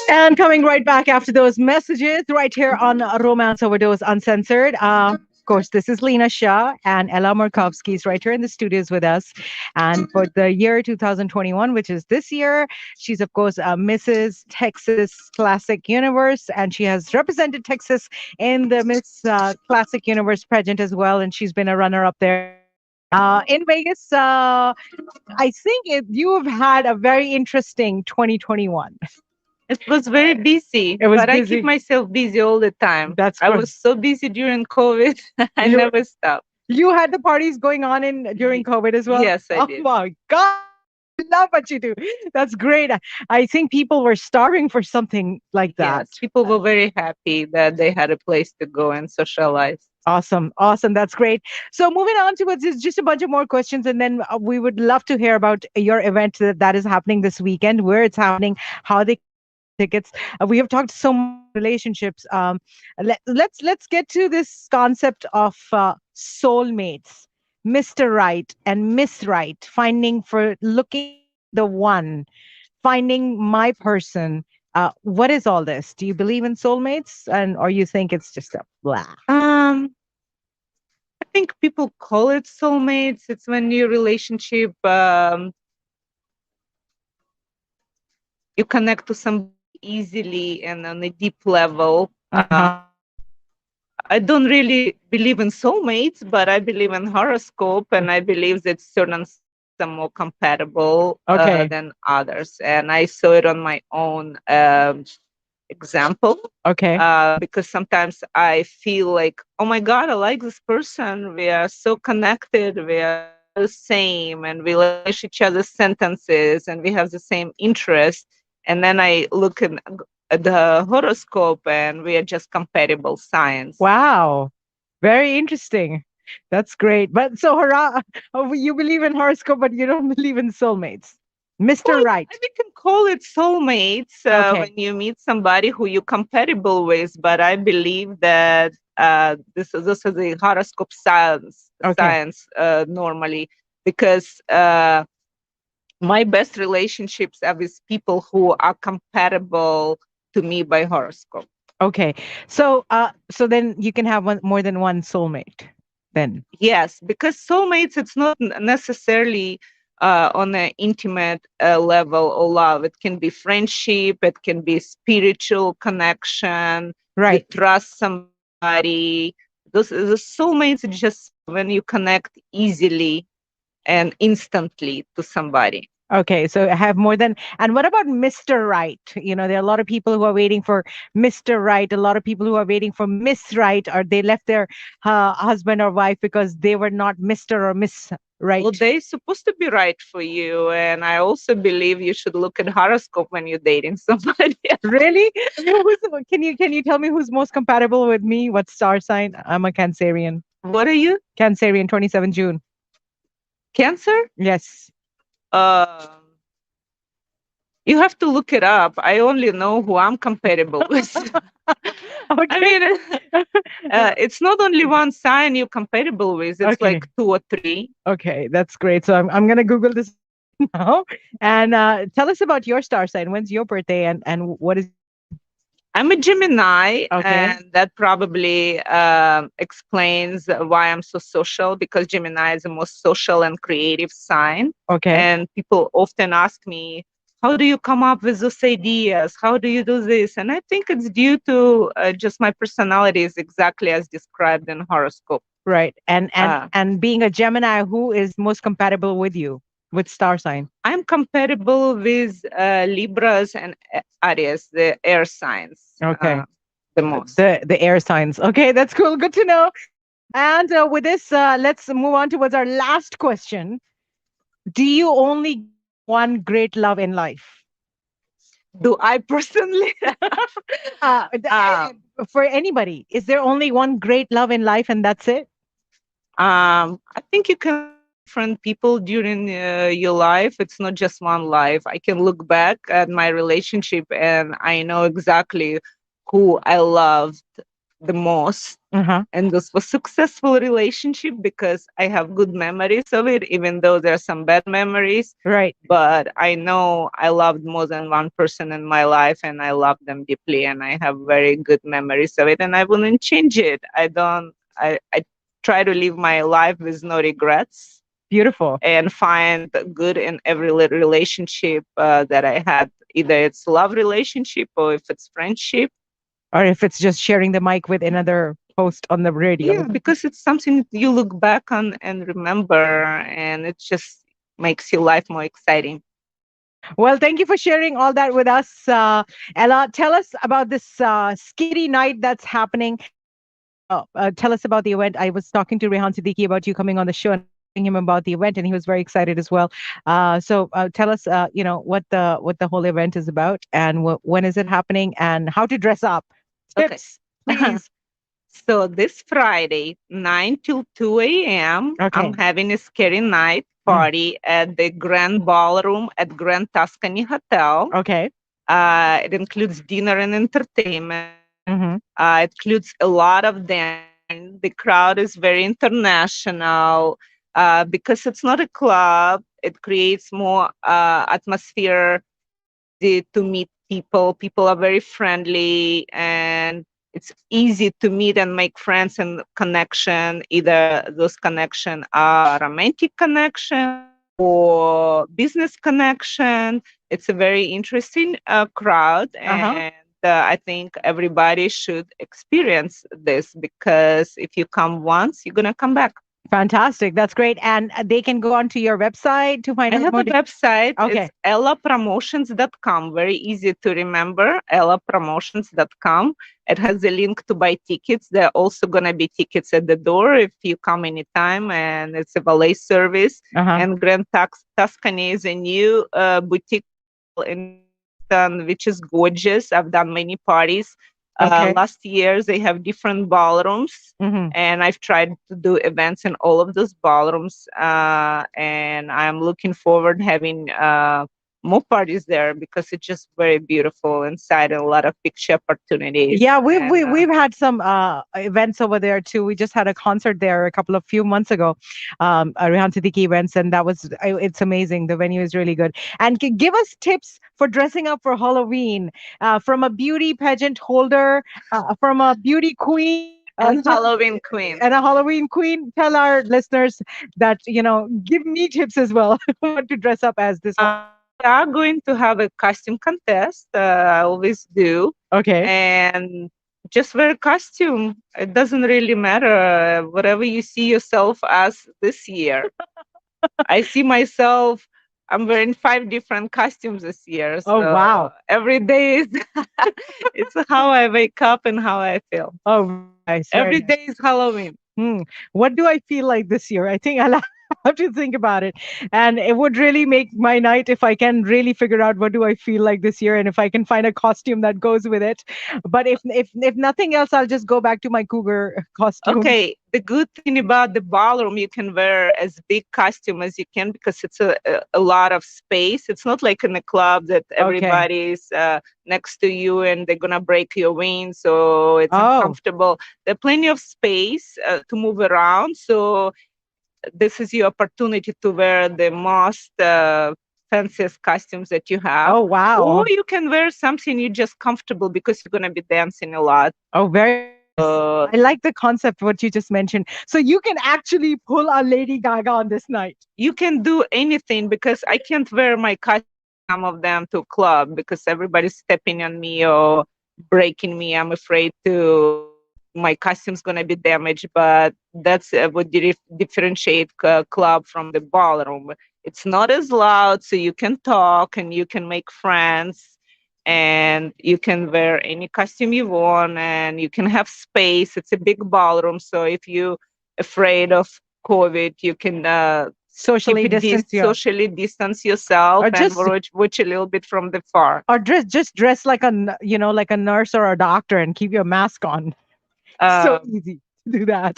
And coming right back after those messages, right here on Romance Overdose Uncensored. Of course, this is Leena Shah and Ella Markovsky is right here in the studios with us. And for the year 2021, which is this year, she's, of course, Mrs. Texas Classic Universe, and she has represented Texas in the Miss Classic Universe pageant as well. And she's been a runner up there. In Vegas, I think you have had a very interesting 2021. It was very busy, It was but I keep busy. myself busy all the time. That's I good. was so busy during COVID, I You never stopped. you had the parties going on in during COVID as well? Yes, I Oh did. my God. I love what you do. That's great. I think people were starving for something like that. Yes, people were very happy that they had a place to go and socialize. Awesome. Awesome. That's great. So moving on towards just a bunch of more questions, and then we would love to hear about your event that is happening this weekend, where it's happening, how they tickets. We have talked so much relationships. Let's get to this concept of soulmates, Mr. Right and Miss Right, finding for looking the one, finding my person. What is all this? Do you believe in soulmates, and or you think it's just a blah? I think people call it soulmates. It's when your relationship you connect to somebody easily and on a deep level. Uh-huh. I don't really believe in soulmates, but I believe in horoscope, and I believe that certain are more compatible Okay. than others. And I saw it on my own example. Okay. Because sometimes I feel like, oh my God, I like this person. We are so connected. We are the same, and we finish each other's sentences, and we have the same interest. And then I look at the horoscope, and we are just compatible signs. Wow. Very interesting. That's great. But so, you believe in horoscope, but you don't believe in soulmates. Mr. Well, Right. we can call it soulmates Okay. when you meet somebody who you're compatible with. But I believe that this is the horoscope science Okay. normally, because my best relationships are with people who are compatible to me by horoscope. Okay. So then you can have more than one soulmate. Then. Yes, because soulmates, it's not necessarily on an intimate level or love. It can be friendship, it can be spiritual connection. Right. You trust somebody. Those the soulmates are just when you connect easily and instantly to somebody. Okay, so I have more than. And what about Mr. Right? You know, there are a lot of people who are waiting for Mr. Right, a lot of people who are waiting for Miss Right, or they left their husband or wife because they were not Mr. or Miss Right. Well, they're supposed to be right for you. And I also believe you should look at horoscope when you're dating somebody. Really? Can you tell me who's most compatible with me? What star sign? I'm a Cancerian. What are you? Cancerian, 27 June. Cancer? Yes. Um, you have to look it up. I only know who I'm compatible with. I Okay. mean, it's not only one sign you're compatible with. It's Okay. like 2 or 3. Okay, that's great. So I'm gonna Google this now. And tell us about your star sign. When's your birthday and what is I'm a Gemini, Okay. and that probably explains why I'm so social, because Gemini is the most social and creative sign. okay? And people often ask me, how do you come up with those ideas? How do you do this? And I think it's due to just my personality is exactly as described in horoscope. Right. And being a Gemini, who is most compatible with you with star sign? I'm compatible with Libras and Aries, the air signs. Okay. The most. The air signs. Okay, that's cool. Good to know. And with this, let's move on towards our last question. Do you only one great love in life? Do I personally? For anybody, is there only one great love in life and that's it? I think you can different people during your life. It's not just one life. I can look back at my relationship and I know exactly who I loved the most. Uh-huh. And this was successful relationship because I have good memories of it, even though there are some bad memories. Right. But I know I loved more than one person in my life, and I love them deeply, and I have very good memories of it, and I wouldn't change it. I don't. I try to live my life with no regrets Beautiful. and find good in every relationship that I had. Either it's love relationship or if it's friendship. Or if it's just sharing the mic with another host on the radio. Yeah, because it's something you look back on and remember, and it just makes your life more exciting. Well, thank you for sharing all that with us, Ella. Tell us about this skitty night that's happening. Tell us about the event. I was talking to Rehan Siddiqui about you coming on the show, and I was telling him about the event, and he was very excited as well. So tell us, what the whole event is about, and when is it happening, and how to dress up. Okay. Tips, please. So this Friday, 9 till 2 a.m., I'm Okay. having a scary night Mm. party at the Grand Ballroom at Grand Tuscany Hotel. Okay. It includes dinner and entertainment. Mm-hmm. It includes a lot of dancing. The crowd is very international because it's not a club. It creates more atmosphere, easy to meet people. People are very friendly, and it's easy to meet and make friends and connection. Either those connection are romantic connection or business connection. It's a very interesting crowd, Uh-huh. and I think everybody should experience this because if you come once, you're gonna come back. Fantastic. That's great. And they can go onto your website to find I out have more. a website. It's Okay. ellapromotions.com. Very easy to remember. ellapromotions.com. It has a link to buy tickets. There are also going to be tickets at the door if you come anytime, and it's a valet service. Uh-huh. And Tuscany is a new boutique in Boston, which is gorgeous. I've done many parties. Okay. Last years, they have different ballrooms, Mm-hmm. and I've tried to do events in all of those ballrooms. And I'm looking forward having more parties there because it's just very beautiful inside and a lot of picture opportunities. Yeah, we've And we've had some events over there too. We just had a concert there a couple of few months ago, Rehan Siddiqui events, and that was it's amazing. The venue is really good. And give us tips for dressing up for Halloween, from a beauty pageant holder, from a beauty queen. and Halloween Queen. And a Halloween queen. Tell our listeners that, give me tips as well what to dress up as this. We are going to have a costume contest. I always do. Okay. And just wear a costume. It doesn't really matter. Whatever you see yourself as this year. I see myself, I'm wearing 5 different costumes this year. Oh, So wow. every day is it's how I wake up and how I feel. Oh, very nice. Every day is Halloween. What do I feel like this year? I think I'll have to think about it. And it would really make my night if I can really figure out what do I feel like this year and if I can find a costume that goes with it. But if nothing else, I'll just go back to my cougar costume. Okay, the good thing about the ballroom, you can wear as big costume as you can because it's a lot of space. It's not like in a club that everybody's next to you and they're gonna break your wings, so it's uncomfortable. There's plenty of space to move around, so this is your opportunity to wear the most fanciest costumes that you have. Oh, wow. Or you can wear something you're just comfortable because you're gonna be dancing a lot. Oh, very nice. I like the concept what you just mentioned. So you can actually pull a Lady Gaga on this night. You can do anything because I can't wear my costume, some of them, to club because everybody's stepping on me or breaking me. I'm afraid to my costume's gonna be damaged. But that's what differentiate club from the ballroom. It's not as loud, so you can talk and you can make friends, and you can wear any costume you want, and you can have space. It's a big ballroom, so if you afraid of COVID, you can Socially distance socially distance yourself Or and just watch a little bit from the far. or just dress like like a nurse or a doctor and keep your mask on. So easy to do that.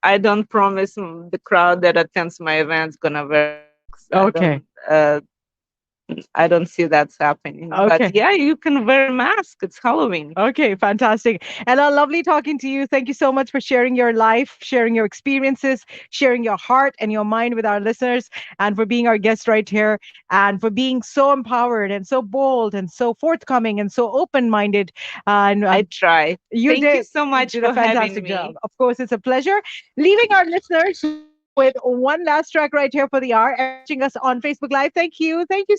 I don't promise the crowd that attends my events gonna wear masks. Okay. I don't see that's happening. But Okay. yeah, you can wear a mask. It's Halloween. Okay, fantastic. Ella, lovely talking to you. Thank you so much for sharing your life, sharing your experiences, sharing your heart and your mind with our listeners, and for being our guest right here, and for being so empowered and so bold and so forthcoming and so open minded. And I try. you Thank you did. so You much did a for having fantastic job. me. Of course, it's a pleasure. Leaving our listeners with one last track right here for the hour and watching us on Facebook Live. Thank you. Thank you